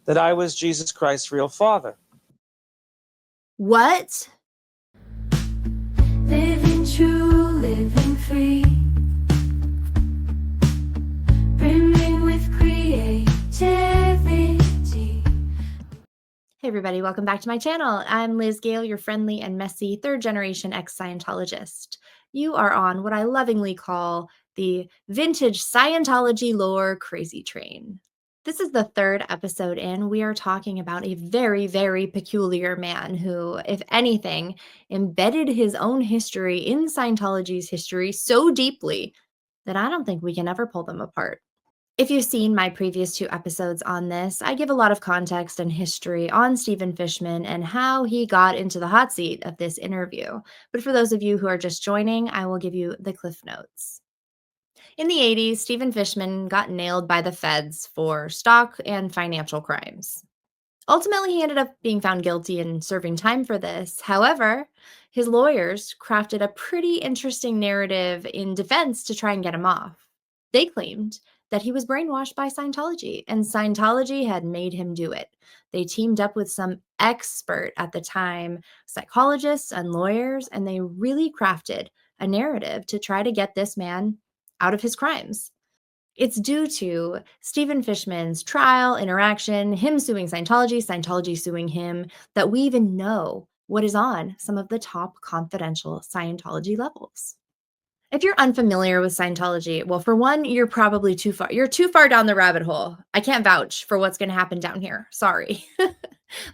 that I was Jesus Christ's real father. What? Living true, living free, brimming with creativity. Hey everybody, welcome back to my channel. I'm Liz Gale, your friendly and messy third-generation ex-Scientologist. You are on what I lovingly call the vintage Scientology lore crazy train. This is the third episode in. We are talking about a very, very peculiar man who, if anything, embedded his own history in Scientology's history so deeply that I don't think we can ever pull them apart. If you've seen my previous two episodes on this, I give a lot of context and history on Steven Fishman and how he got into the hot seat of this interview. But for those of you who are just joining, I will give you the cliff notes. In the 80s, Steven Fishman got nailed by the feds for stock and financial crimes. Ultimately, he ended up being found guilty and serving time for this. However, his lawyers crafted a pretty interesting narrative in defense to try and get him off. They claimed that he was brainwashed by Scientology, and Scientology had made him do it. They teamed up with some expert at the time, psychologists and lawyers, and they really crafted a narrative to try to get this man out of his crimes. It's due to Steven Fishman's trial, interaction, him suing Scientology, Scientology suing him, that we even know what is on some of the top confidential Scientology levels. If you're unfamiliar with Scientology, well, for one, you're probably too far. You're too far down the rabbit hole. I can't vouch for what's going to happen down here. Sorry.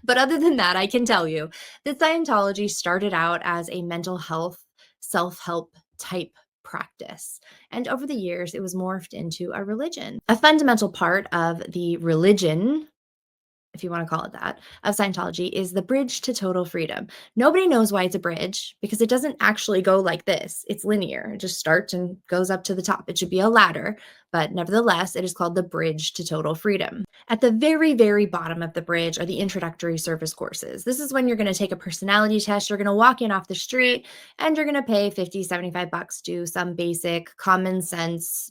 But other than that, I can tell you that Scientology started out as a mental health, self-help type practice. And over the years, it was morphed into a religion. A fundamental part of the religion, if you want to call it that, of Scientology is the bridge to total freedom. Nobody knows why it's a bridge because it doesn't actually go like this. It's linear. It just starts and goes up to the top. It should be a ladder, but nevertheless, it is called the bridge to total freedom. At the very, very bottom of the bridge are the introductory service courses. This is when you're going to take a personality test. You're going to walk in off the street and you're going to pay 50, 75 bucks to some basic common sense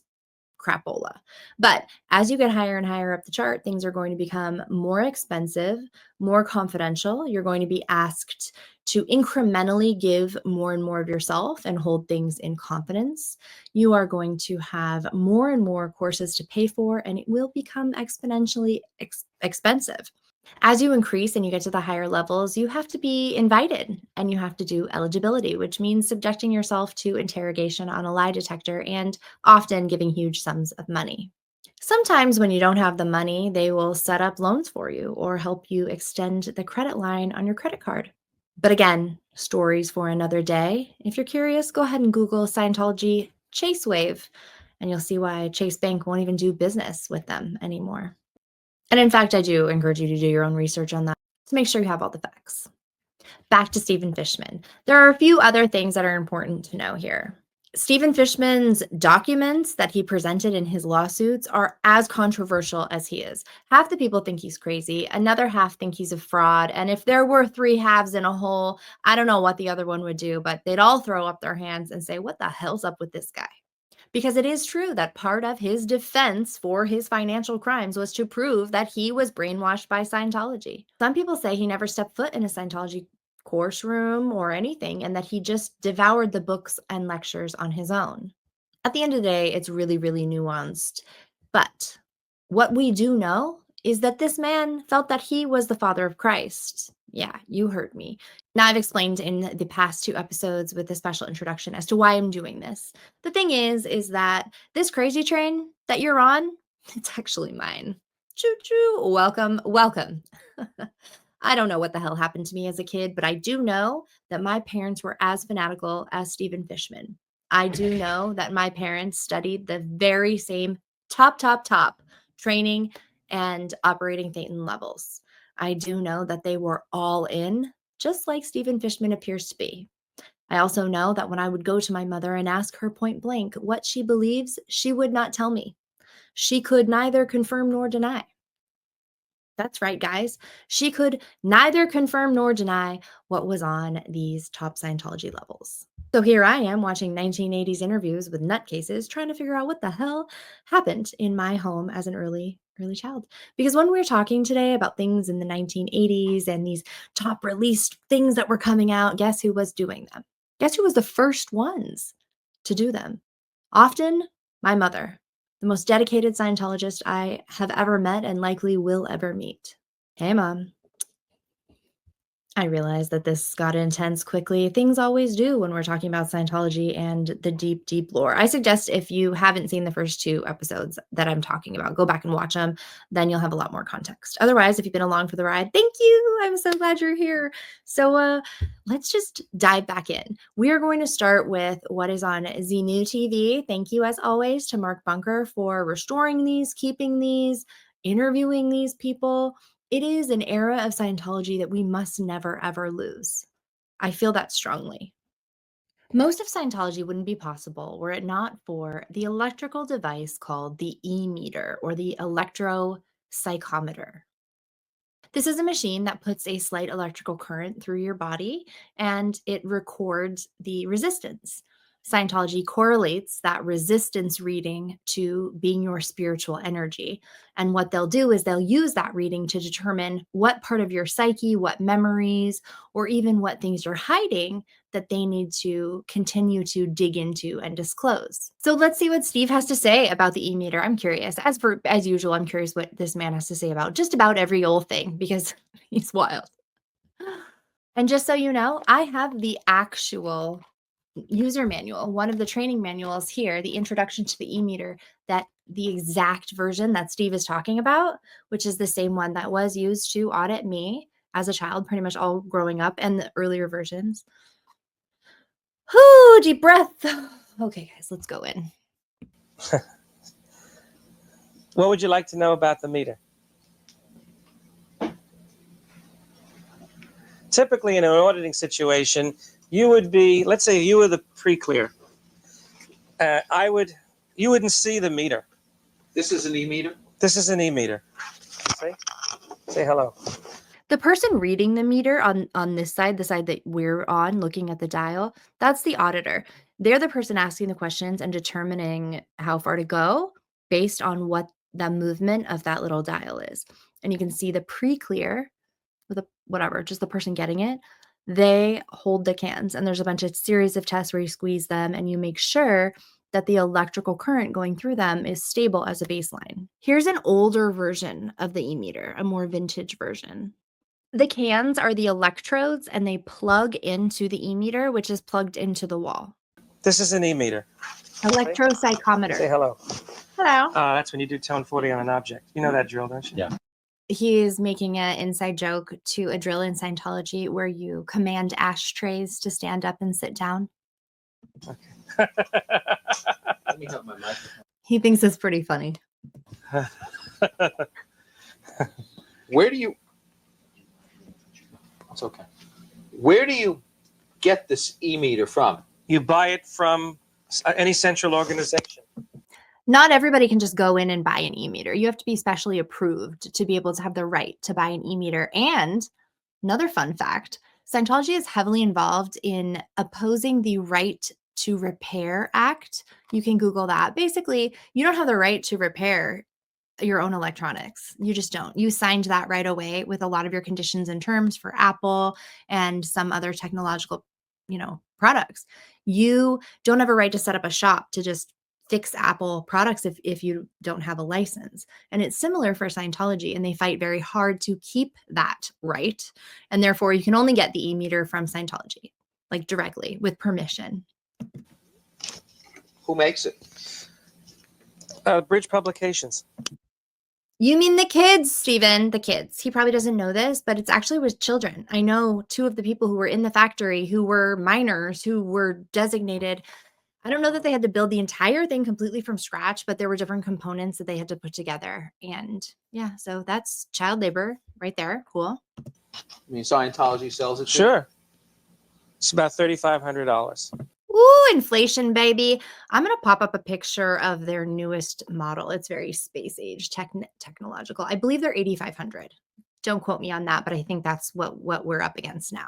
crapola. But as you get higher and higher up the chart, things are going to become more expensive, more confidential. You're going to be asked to incrementally give more and more of yourself and hold things in confidence. You are going to have more and more courses to pay for, and it will become exponentially expensive. As you increase and you get to the higher levels, you have to be invited and you have to do eligibility, which means subjecting yourself to interrogation on a lie detector and often giving huge sums of money. Sometimes when you don't have the money, they will set up loans for you or help you extend the credit line on your credit card. But again, stories for another day. If you're curious, go ahead and Google Scientology Chase Wave, and you'll see why Chase Bank won't even do business with them anymore. And in fact, I do encourage you to do your own research on that to make sure you have all the facts. Back to Steven Fishman. There are a few other things that are important to know here. Steven Fishman's documents that he presented in his lawsuits are as controversial as he is. Half the people think he's crazy, another half think he's a fraud, and if there were three halves in a whole, I don't know what the other one would do, but they'd all throw up their hands and say, what the hell's up with this guy? Because it is true that part of his defense for his financial crimes was to prove that he was brainwashed by Scientology. Some people say he never stepped foot in a Scientology course room or anything, and that he just devoured the books and lectures on his own. At the end of the day, it's really, really nuanced. But what we do know is that this man felt that he was the father of Christ. Yeah, you heard me. Now, I've explained in the past two episodes with a special introduction as to why I'm doing this. The thing is that this crazy train that you're on, it's actually mine. Choo-choo, welcome, welcome. I don't know what the hell happened to me as a kid, but I do know that my parents were as fanatical as Steven Fishman. I do know that my parents studied the very same top training and operating Thetan levels. I do know that they were all in, just like Steven Fishman appears to be. I also know that when I would go to my mother and ask her point blank what she believes, she would not tell me. She could neither confirm nor deny. That's right, guys. She could neither confirm nor deny what was on these top Scientology levels. So here I am watching 1980s interviews with nutcases trying to figure out what the hell happened in my home as an early early child. Because when we're talking today about things in the 1980s and these top released things that were coming out, guess who was doing them? Guess who was the first ones to do them? Often, my mother, the most dedicated Scientologist I have ever met and likely will ever meet. Hey, Mom. I realized that this got intense quickly. Things always do when we're talking about Scientology and the deep, deep lore. I suggest if you haven't seen the first 2 episodes that I'm talking about, go back and watch them. Then you'll have a lot more context. Otherwise, if you've been along for the ride, thank you. I'm so glad you're here. So let's just dive back in. We are going to start with what is on Xenu TV. Thank you, as always, to Mark Bunker for restoring these, keeping these, interviewing these people. It is an era of Scientology that we must never, ever lose. I feel that strongly. Most of Scientology wouldn't be possible were it not for the electrical device called the E-meter or the electropsychometer. This is a machine that puts a slight electrical current through your body and it records the resistance. Scientology correlates that resistance reading to being your spiritual energy. And what they'll do is they'll use that reading to determine what part of your psyche, what memories, or even what things you're hiding that they need to continue to dig into and disclose. So let's see what Steve has to say about the E-meter. I'm curious. As usual, I'm curious what this man has to say about just about every old thing because he's wild. And just so you know, I have the actual user manual, one of the training manuals here, the introduction to the E-meter, that the exact version that Steve is talking about, which is the same one that was used to audit me as a child, pretty much all growing up, and the earlier versions. Whoo, deep breath. Okay, guys, let's go in. What would you like to know about the meter? Typically, in an auditing situation, you would be, let's say you were the pre-clear. You wouldn't see the meter. This is an E-meter? This is an E-meter. Say hello. The person reading the meter on this side, the side that we're on, looking at the dial, that's the auditor. They're the person asking the questions and determining how far to go based on what the movement of that little dial is. And you can see the pre-clear, with whatever, just the person getting it. They hold the cans, and there's a bunch of series of tests where you squeeze them and you make sure that the electrical current going through them is stable as a baseline. Here's an older version of the E-meter, a more vintage version. The cans are the electrodes and they plug into the E-meter, which is plugged into the wall. This is an E-meter. Electropsychometer. Say hello. Hello. That's when you do tone 40 on an object. You know that drill, don't you? Yeah. He's making an inside joke to a drill in Scientology where you command ashtrays to stand up and sit down. Okay. Let me have my microphone. He thinks it's pretty funny. Where do you... It's okay. Where do you get this E-meter from? You buy it from any central organization. Not everybody can just go in and buy an E-meter. You have to be specially approved to be able to have the right to buy an E-meter. And another fun fact, Scientology is heavily involved in opposing the Right to Repair Act. You can Google that. Basically, you don't have the right to repair your own electronics. You just don't. You signed that right away with a lot of your conditions and terms for Apple and some other technological, products. You don't have a right to set up a shop to just fix Apple products if you don't have a license. And it's similar for Scientology, and they fight very hard to keep that right. And therefore, you can only get the E-meter from Scientology, like directly with permission. Who makes it? Bridge Publications. You mean the kids, Steven, the kids. He probably doesn't know this, but it's actually with children. I know 2 of the people who were in the factory who were minors, who were designated. I don't know that they had to build the entire thing completely from scratch, but there were different components that they had to put together. And yeah, so that's child labor right there. Cool. I mean, Scientology sells it to you? Sure. It's about $3,500. Ooh, inflation, baby. I'm going to pop up a picture of their newest model. It's very space age technological. I believe they're 8,500. Don't quote me on that, but I think that's what we're up against now.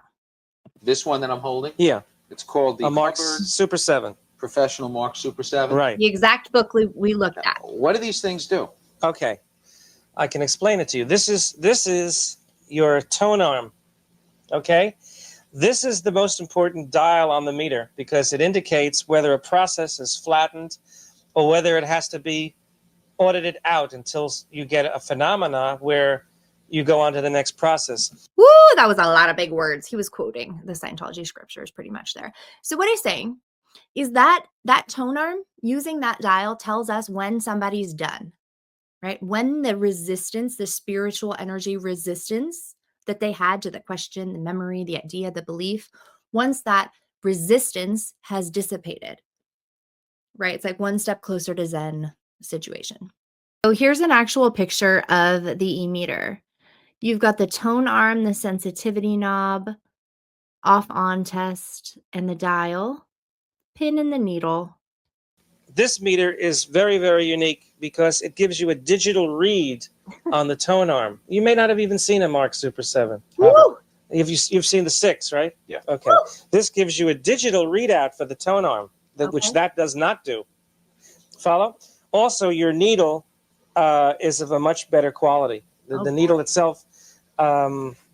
This one that I'm holding? Yeah. It's called the Mark Hubbard Super 7. Professional Mark Super 7? Right. The exact book we looked at. What do these things do? Okay. I can explain it to you. This is your tone arm, okay? This is the most important dial on the meter because it indicates whether a process is flattened or whether it has to be audited out until you get a phenomena where you go on to the next process. Woo, that was a lot of big words. He was quoting the Scientology scriptures pretty much there. So what he's saying is that that tone arm, using that dial, tells us when somebody's done, right? When the resistance, the spiritual energy resistance that they had to the question, the memory, the idea, the belief, once that resistance has dissipated, right? It's like one step closer to Zen situation. So here's an actual picture of the E-meter. You've got the tone arm, the sensitivity knob, off-on test, and the dial, pin and the needle. This meter is very, very unique because it gives you a digital read on the tone arm. You may not have even seen a Mark Super 7. Woo! You've seen the 6, right? Yeah. Okay. Woo! This gives you a digital readout for the tone arm, which Okay. that does not do. Follow? Also, your needle is of a much better quality. The needle itself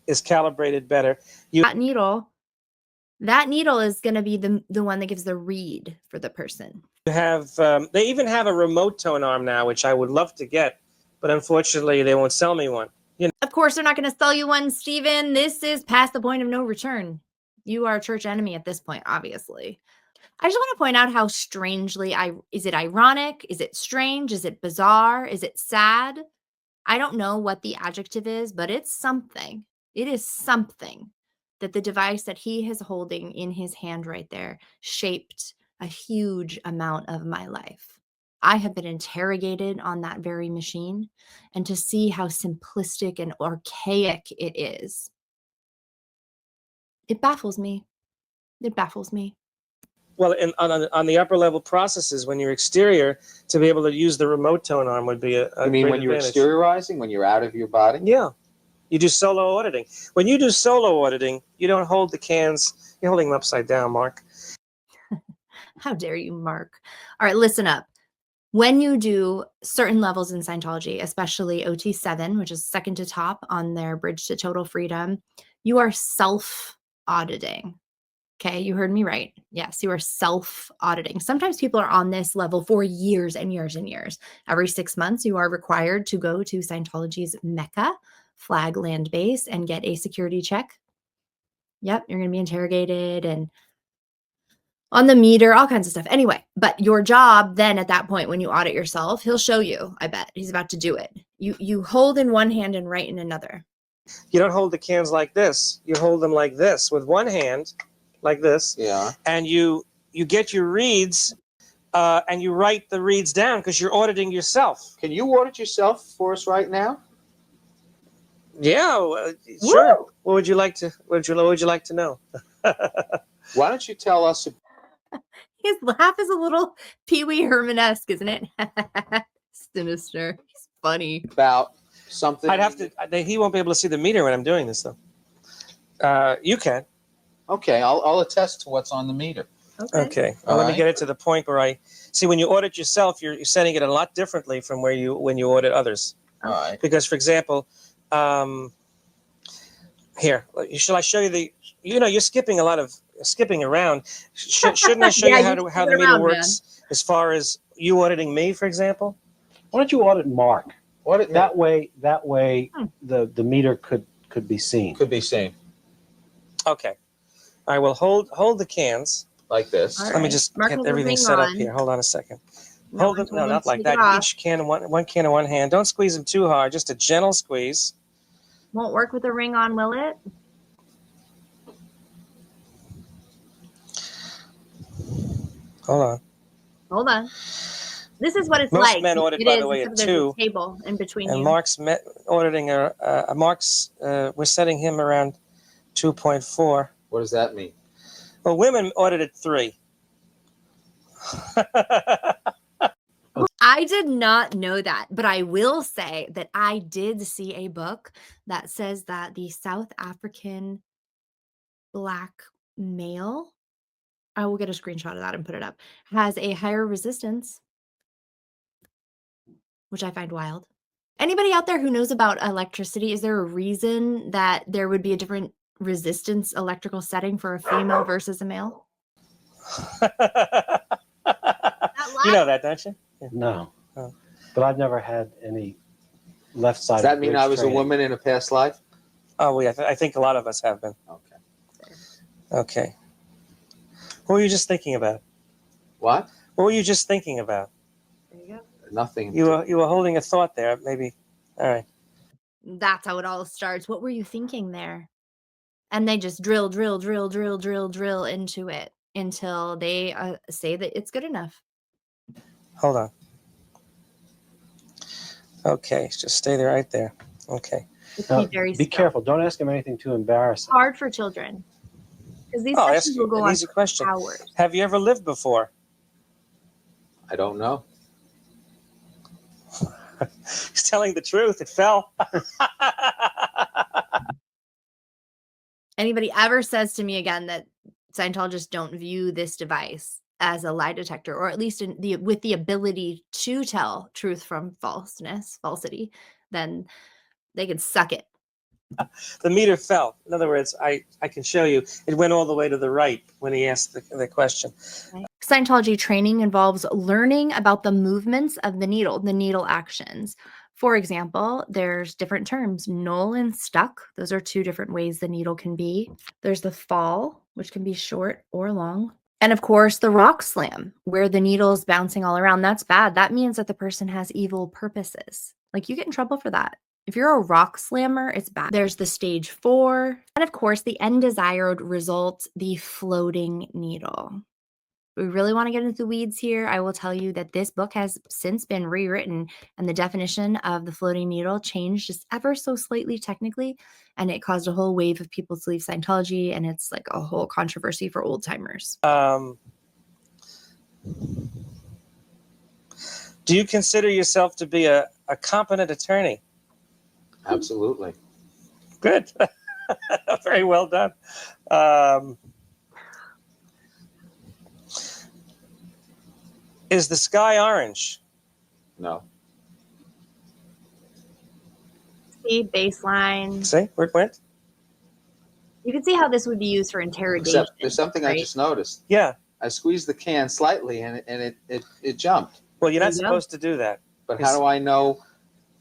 is calibrated better. That needle is going to be the one that gives the read for the person. You have they even have a remote tone arm now, which I would love to get, but unfortunately they won't sell me one. Of course, they're not going to sell you one, Steven. This is past the point of no return. You are a church enemy at this point, obviously. I just want to point out how strangely, is it ironic? Is it strange? Is it bizarre? Is it sad? I don't know what the adjective is, but it's something. It is something that the device that he is holding in his hand right there shaped a huge amount of my life. I have been interrogated on that very machine, and to see how simplistic and archaic it is, it baffles me. It baffles me. Well, on the upper level processes, when you're exterior, to be able to use the remote tone arm would be a I mean, great when you're advantage. exteriorizing, when you're out of your body? Yeah. You do solo auditing. When you do solo auditing, you don't hold the cans. You're holding them upside down, Mark. How dare you, Mark? All right, listen up. When you do certain levels in Scientology, especially OT7, which is second to top on their Bridge to Total Freedom, you are self-auditing. Okay, you heard me right. Yes, you are self-auditing. Sometimes people are on this level for years and years and years. Every 6 months, you are required to go to Scientology's Mecca flag land base and get a security check. Yep, you're going to be interrogated and on the meter, all kinds of stuff. Anyway, but your job then at that point when you audit yourself, he'll show you, I bet. He's about to do it. You hold in one hand and write in another. You don't hold the cans like this. You hold them like this with one hand, like this. Yeah. And you get your reads and you write the reads down because you're auditing yourself. Can you audit yourself for us right now? Yeah, sure. What would you like to? What would you like to know? Why don't you tell us? His laugh is a little Pee Wee Herman-esque, isn't it? Sinister. He's funny. About something. I'd have to. He won't be able to see the meter when I'm doing this, though. You can. Okay, I'll attest to what's on the meter. Okay. Well, let me get it to the point where I see when you audit yourself, you're setting it a lot differently from when you audit others. All right. Because, for example, here, shall I show you the? You're skipping around. Shouldn't I show Yeah, you how the meter around, works as far as you auditing me, for example? Why don't you audit Mark? Audit That way, the meter could be seen. could be seen Okay. I will hold the cans. like this. All Let me right. just Mark get has a everything ring set up on. here. Hold on a second. No Hold one it. told No, him not to like take that. it off. Each can, one can in one hand. Don't squeeze them too hard. Just a gentle squeeze. Won't work with a ring on, will it? Hold on. Hold on. This is what it's Most like. men audit, It by is, the way, except at there's a 2. table in between And you. Mark's auditing we're setting him around 2.4. What does that mean? Well, women audited 3. I did not know that, but I will say that I did see a book that says that the South African black male, I will get a screenshot of that and put it up, has a higher resistance, which I find wild. Anybody out there who knows about electricity, is there a reason that there would be a different resistance electrical setting for a female versus a male? You know that, don't you? No. Oh. But I've never had any left side. Does that mean I was a woman in a past life? Oh, yeah. I think a lot of us have been. Okay. Okay. What were you just thinking about? What? What were you just thinking about? There you go. Nothing. You were holding a thought there, maybe. All right. That's how it all starts. What were you thinking there? And they just drill into it until they say that it's good enough. Hold on. Okay, just stay there, right there. Okay. Just Now, be very be still. careful. Don't ask him anything too embarrassing. Hard for children. Because these I'll ask sessions you will go an on easy for question. hours. Have you ever lived before? I don't know. He's telling the truth. It fell. Anybody ever says to me again that Scientologists don't view this device as a lie detector, or at least with the ability to tell truth from falsity, then they can suck it. The meter fell. In other words, I can show you. It went all the way to the right when he asked the question. Scientology training involves learning about the movements of the needle actions. For example, there's different terms, null and stuck. Those are two different ways the needle can be. There's the fall, which can be short or long. And of course, the rock slam, where the needle is bouncing all around. That's bad. That means that the person has evil purposes. Like, you get in trouble for that. If you're a rock slammer, it's bad. There's the stage 4. And of course, the undesired result, the floating needle. We really want to get into the weeds here. I will tell you that this book has since been rewritten, and the definition of the floating needle changed just ever so slightly technically, and it caused a whole wave of people to leave Scientology, and it's like a whole controversy for old timers. Do you consider yourself to be a competent attorney? Absolutely. Good. Very well done. Is the sky orange? No. See, baseline. See where it went? You can see how this would be used for interrogation. Except there's something I right? just noticed. Yeah. I squeezed the can slightly and it jumped. Well, you're not There you go. supposed to do that. But how do I know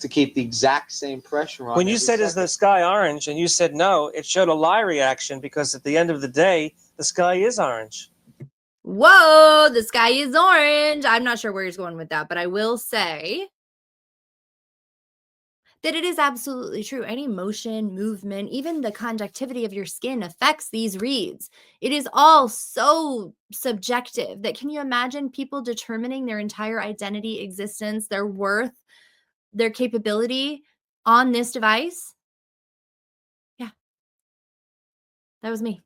to keep the exact same pressure on? When you every said, "Is the second? sky orange?" and you said no, it showed a lie reaction, because at the end of the day, the sky is orange. Whoa, the sky is orange. I'm not sure where he's going with that, but I will say that it is absolutely true. Any motion, movement, even the conductivity of your skin affects these reads. It is all so subjective that, can you imagine people determining their entire identity, existence, their worth, their capability on this device? Yeah. That was me.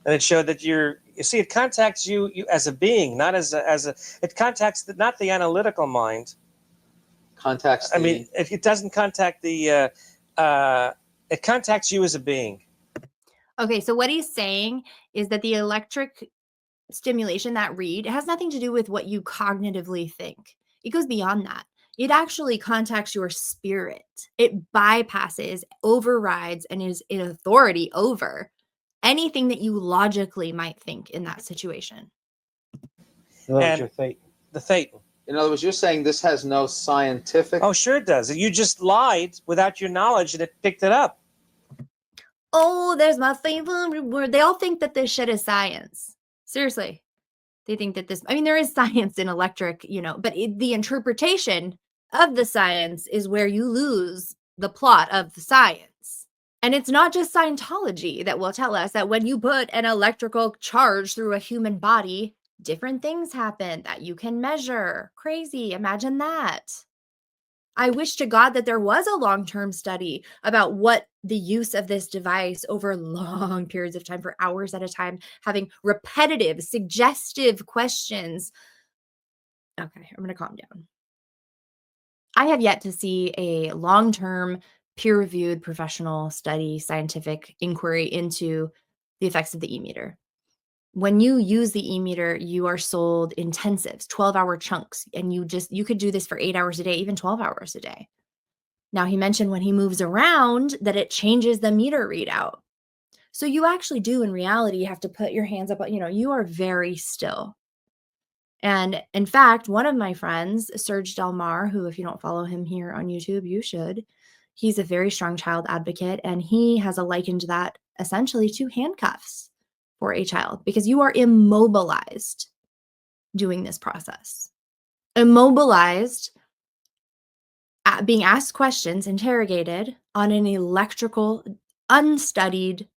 And it showed that you see, it contacts you as a being, not as a, it contacts not the analytical mind. Contacts. I mean, if it doesn't contact the, it contacts you as a being. Okay, so what he's saying is that the electric stimulation, that read, it has nothing to do with what you cognitively think. It goes beyond that. It actually contacts your spirit. It bypasses, overrides, and is in authority over anything that you logically might think in that situation. And Your fate. the Thetan. In other words, you're saying this has no scientific. Oh, sure it does. You just lied without your knowledge, and it picked it up. Oh, there's my favorite word. They all think that this shit is science. Seriously. They think that this, I mean, there is science in electric, but the interpretation of the science is where you lose the plot of the science. And it's not just Scientology that will tell us that when you put an electrical charge through a human body, different things happen that you can measure. Crazy. Imagine that. I wish to God that there was a long-term study about what the use of this device over long periods of time, for hours at a time, having repetitive, suggestive questions. Okay, I'm going to calm down. I have yet to see a long-term, peer-reviewed, professional study, scientific inquiry into the effects of the E-meter. when you use the e-meter, you are sold intensives, 12-hour chunks, and you could do this for 8 hours a day, even 12 hours a day. Now, he mentioned when he moves around that it changes the meter readout. So you actually do, in reality, have to put your hands up, you are very still. And in fact, one of my friends, Serge Delmar, who, if you don't follow him here on YouTube, you should. He's a very strong child advocate, and he has likened that essentially to handcuffs for a child, because you are immobilized doing this process. Immobilized, being asked questions, interrogated on an electrical, unstudied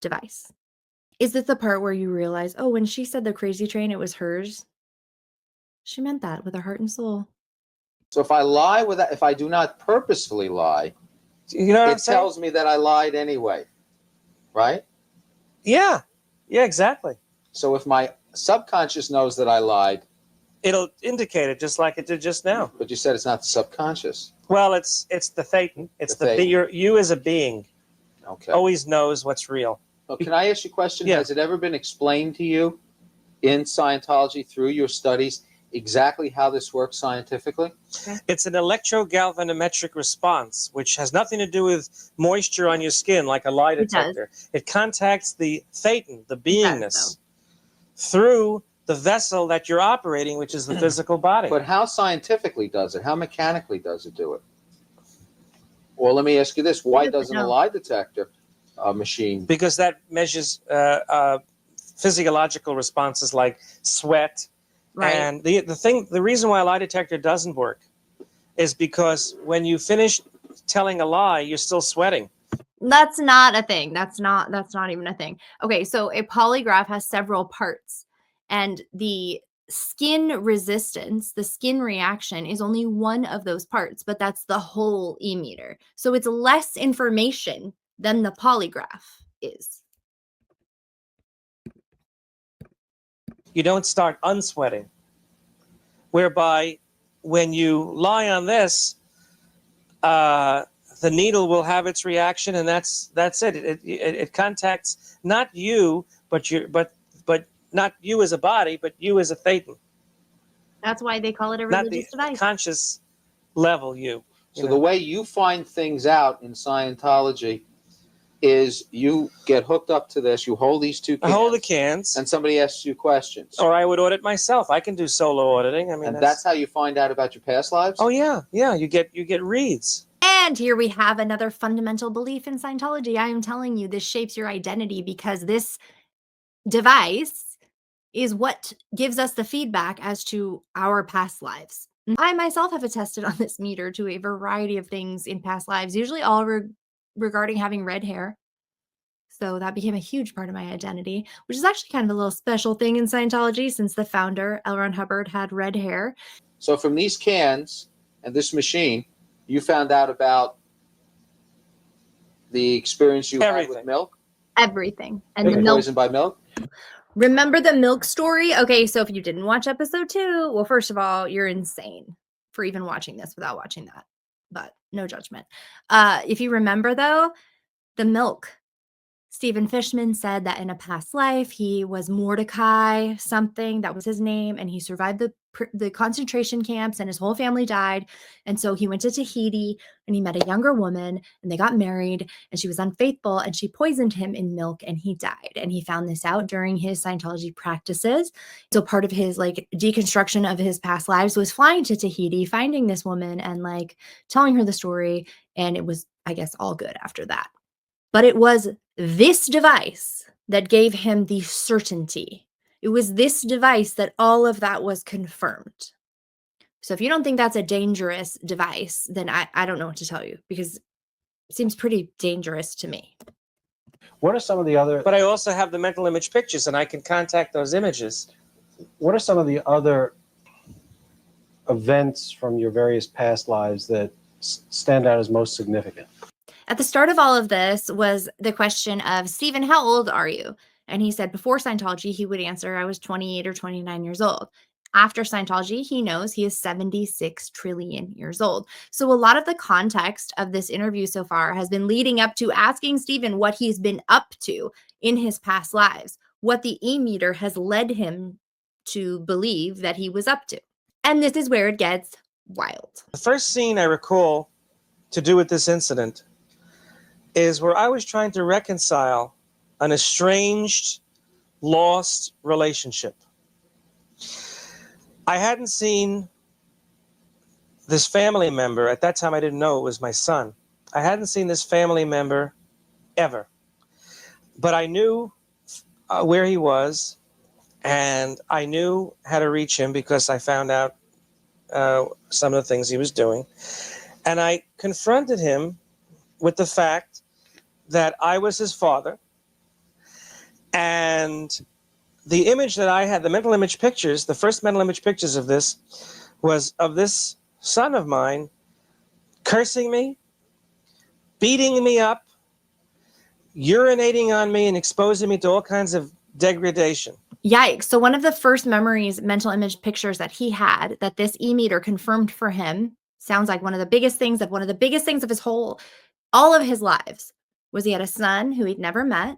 device. Is this the part where you realize, oh, when she said the crazy train, it was hers? She meant that with her heart and soul. So if I lie if I do not purposefully lie, You know what I'm it saying? tells me that I lied anyway, right? Yeah, exactly. So if my subconscious knows that I lied, It'll indicate it just like it did just now. but you said it's not the subconscious. Well, it's the thetan. It's The thetan. You as a being Okay. always knows what's real. Well, can I ask you a question? Yeah. Has it ever been explained to you in Scientology through your studies exactly how this works scientifically? It's an electrogalvanometric response, which has nothing to do with moisture on your skin like a lie It does. detector. It contacts the thetan, the does, beingness, through the vessel that you're operating, which is the physical body. But how scientifically does it? How mechanically does it do it? Or let me ask you this: why doesn't a lie detector machine? Because that measures physiological responses like sweat. Right. And the reason why a lie detector doesn't work is because when you finish telling a lie, you're still sweating. That's not a thing. That's not even a thing. Okay, so a polygraph has several parts, and the skin resistance, the skin reaction, is only one of those parts, but that's the whole e-meter. So it's less information than the polygraph is. You don't start unsweating. Whereby when you lie on this, the needle will have its reaction, and that's it. It contacts not you, but not you as a body, but you as a thetan. That's why they call it a Not religious the device. conscious level you. So the way you find things out in Scientology is you get hooked up to this, you hold these two I cans, hold the cans, and somebody asks you questions. or I would audit myself. I can do solo auditing. I mean, And that's how you find out about your past lives? Oh yeah. You get reads. And here we have another fundamental belief in Scientology. I am telling you, this shapes your identity, because this device is what gives us the feedback as to our past lives. I myself have attested on this meter to a variety of things in past lives, usually all regarding having red hair. So that became a huge part of my identity, which is actually kind of a little special thing in Scientology, since the founder, L. Ron Hubbard, had red hair. So from these cans and this machine, you found out about the experience you had with milk? Everything. And Being the milk. poisoned by milk? Remember the milk story? Okay, so if you didn't watch episode 2, well, first of all, you're insane for even watching this without watching that. But no judgment. If you remember, though, the milk. Steven Fishman said that in a past life, he was Mordecai something, that was his name, and he survived the concentration camps, and his whole family died. And so he went to Tahiti, and he met a younger woman, and they got married, and she was unfaithful, and she poisoned him in milk, and he died. And he found this out during his Scientology practices. So part of his deconstruction of his past lives was flying to Tahiti, finding this woman, and telling her the story. And it was, I guess, all good after that. But it was this device that gave him the certainty. It was this device that all of that was confirmed. So if you don't think that's a dangerous device, then I don't know what to tell you, because it seems pretty dangerous to me. What are some of the other? But I also have the mental image pictures, and I can contact those images. What are some of the other events from your various past lives that stand out as most significant? At the start of all of this was the question of, Steven, how old are you? And he said before Scientology, he would answer, I was 28 or 29 years old. After Scientology, he knows he is 76 trillion years old. So a lot of the context of this interview so far has been leading up to asking Steven what he's been up to in his past lives. what the E-meter has led him to believe that he was up to. And this is where it gets wild. The first scene I recall to do with this incident is where I was trying to reconcile an estranged, lost relationship. I hadn't seen this family member. At that time, I didn't know it was my son. I hadn't seen this family member ever. But I knew where he was, and I knew how to reach him because I found out some of the things he was doing. And I confronted him with the fact that I was his father. And the image that I had, the mental image pictures, the first mental image pictures of this was of this son of mine cursing me, beating me up, urinating on me, and exposing me to all kinds of degradation. Yikes. So one of the first memories, mental image pictures that he had, that this E-meter confirmed for him, sounds like one of the biggest things of his all of his lives, was he had a son who he'd never met,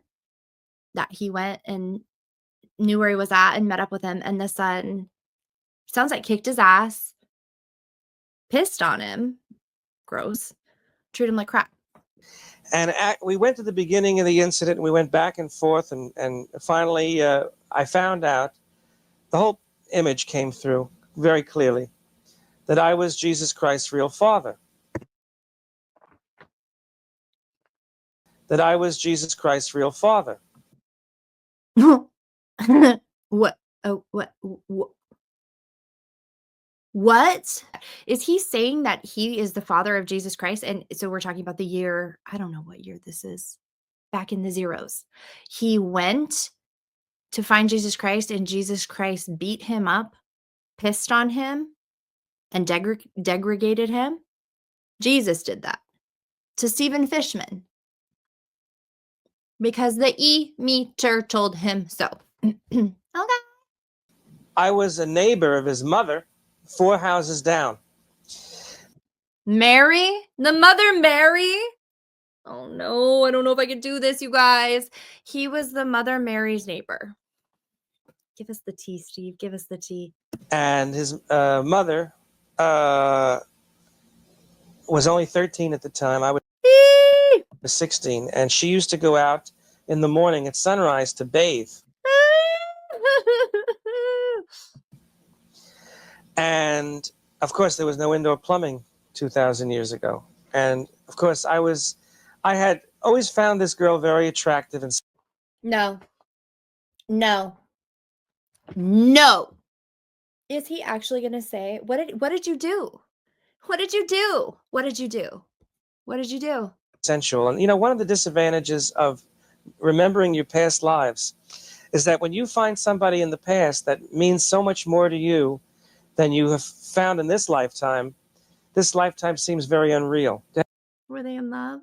that he went and knew where he was at and met up with him. And the son, sounds like, kicked his ass, pissed on him, gross, treated him like crap. And we went to the beginning of the incident, and we went back and forth, and finally I found out, the whole image came through very clearly, that I was Jesus Christ's real father. That I was Jesus Christ's real father. What? Oh, what? Is he saying that he is the father of Jesus Christ? And so we're talking about the year, I don't know what year this is, back in the zeros. He went to find Jesus Christ, and Jesus Christ beat him up, pissed on him, and degraded him. Jesus did that to Steven Fishman because the E-meter told him so. Okay. I was a neighbor of his mother, 4 houses down. Mary? The mother Mary? Oh no, I don't know if I can do this, you guys. He was the Mother Mary's neighbor. Give us the tea, Steve. Give us the tea. And his mother was only 13 at the time. I was 16. And she used to go out in the morning at sunrise to bathe. And, of course, there was no indoor plumbing 2,000 years ago. And, of course, I had always found this girl very attractive. And No. Is he actually going to say, what did you do? What did you do? What did you do? What did you do? sensual. And, one of the disadvantages of remembering your past lives is that when you find somebody in the past that means so much more to you than you have found in this lifetime seems very unreal. Were they in love?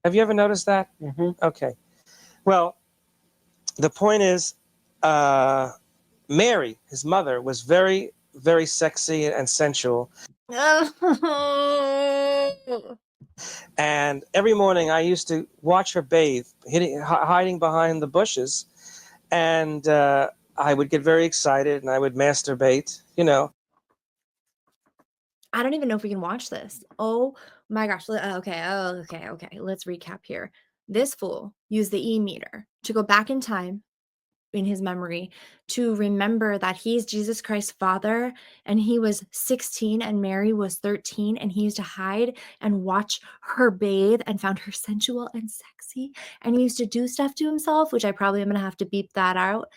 Have you ever noticed that? Mm-hmm. Okay. Well, the point is, Mary, his mother, was very, very sexy and sensual. And every morning I used to watch her bathe, hiding behind the bushes. And I would get very excited and I would masturbate, I don't even know if we can watch this. Oh my gosh. Okay. Let's recap here. This fool used the E-meter to go back in time in his memory to remember that he's Jesus Christ's father, and he was 16 and Mary was 13, and he used to hide and watch her bathe and found her sensual and sexy, and he used to do stuff to himself, which I probably am going to have to beep that out.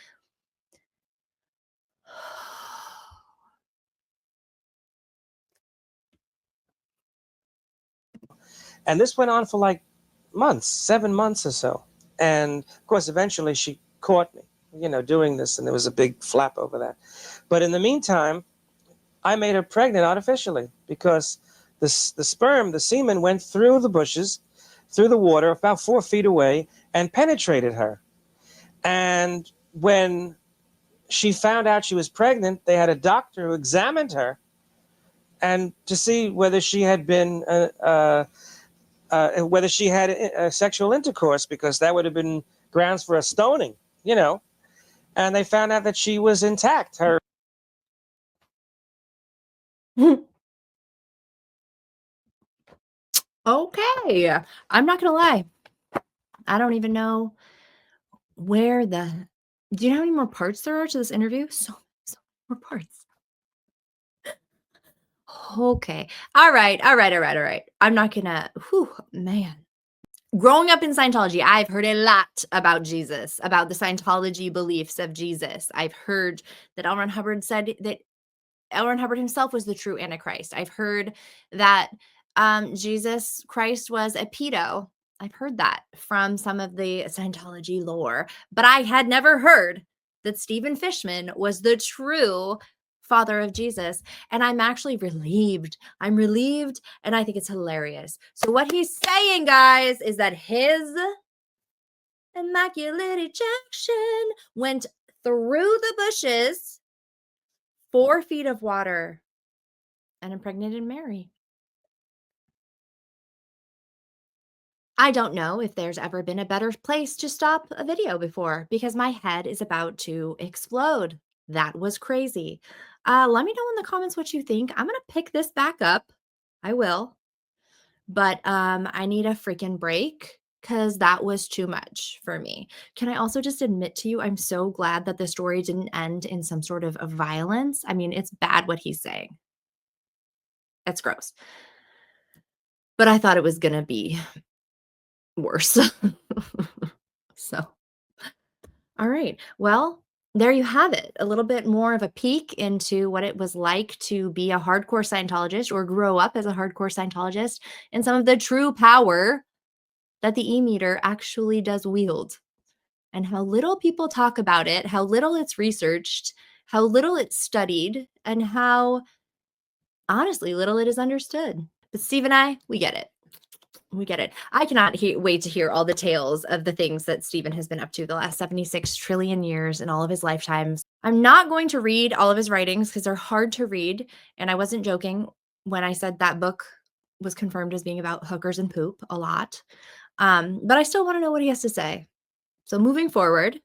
And this went on for like months, 7 months or so. And of course, eventually she caught me, doing this, and there was a big flap over that. But in the meantime, I made her pregnant artificially because the sperm, the semen, went through the bushes, through the water, about 4 feet away, and penetrated her. And when she found out she was pregnant, they had a doctor who examined her and to see whether she had been whether she had sexual intercourse, because that would have been grounds for a stoning. you know, and they found out that she was intact. Her Okay. I'm not going to lie. I don't even know where the. Do you know how many more parts there are to this interview? So more parts. Okay. All right. I'm not going to. Man. Growing up in Scientology, I've heard a lot about Jesus, about the Scientology beliefs of Jesus. I've heard that L. Ron Hubbard said that L. Ron Hubbard himself was the true Antichrist. I've heard that Jesus Christ was a pedo. I've heard that from some of the Scientology lore, but I had never heard that Steven Fishman was the true father of Jesus. And I'm actually relieved. I'm relieved, and I think it's hilarious. So what he's saying, guys, is that his immaculate ejection went through the bushes, 4 feet of water, and impregnated Mary. I don't know if there's ever been a better place to stop a video before, because my head is about to explode. That was crazy. Let me know in the comments what you think. I'm going to pick this back up. I will. But I need a freaking break because that was too much for me. Can I also just admit to you, I'm so glad that the story didn't end in some sort of violence. I mean, it's bad what he's saying. That's gross. But I thought it was going to be worse. So, all right. Well, there you have it. A little bit more of a peek into what it was like to be a hardcore Scientologist or grow up as a hardcore Scientologist, and some of the true power that the E-meter actually does wield, and how little people talk about it, how little it's researched, how little it's studied, and how honestly little it is understood. But Steve and I, we get it. We get it. I cannot wait to hear all the tales of the things that Stephen has been up to the last 76 trillion years in all of his lifetimes. I'm not going to read all of his writings because they're hard to read. And I wasn't joking when I said that book was confirmed as being about hookers and poop a lot. But I still want to know what he has to say. So moving forward,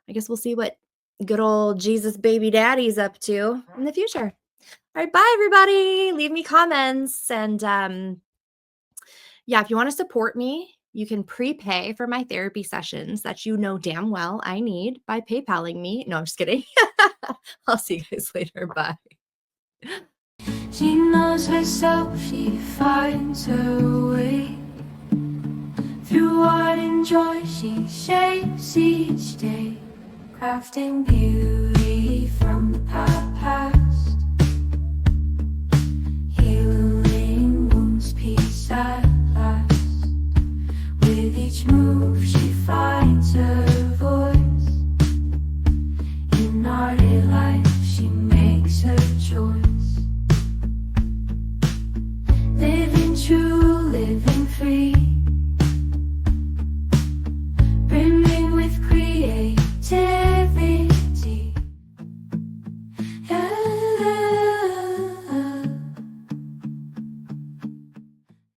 I guess we'll see what good old Jesus baby daddy's up to in the future. All right, bye everybody. Leave me comments, and yeah, if you want to support me, you can prepay for my therapy sessions that you know damn well I need by PayPaling me. No, I'm just kidding. I'll see you guys later. Bye. She knows herself, she finds her way. Through art and joy, she shapes each day, crafting beauty from the past, healing wounds, peace at last. With each move, she finds her voice in art light.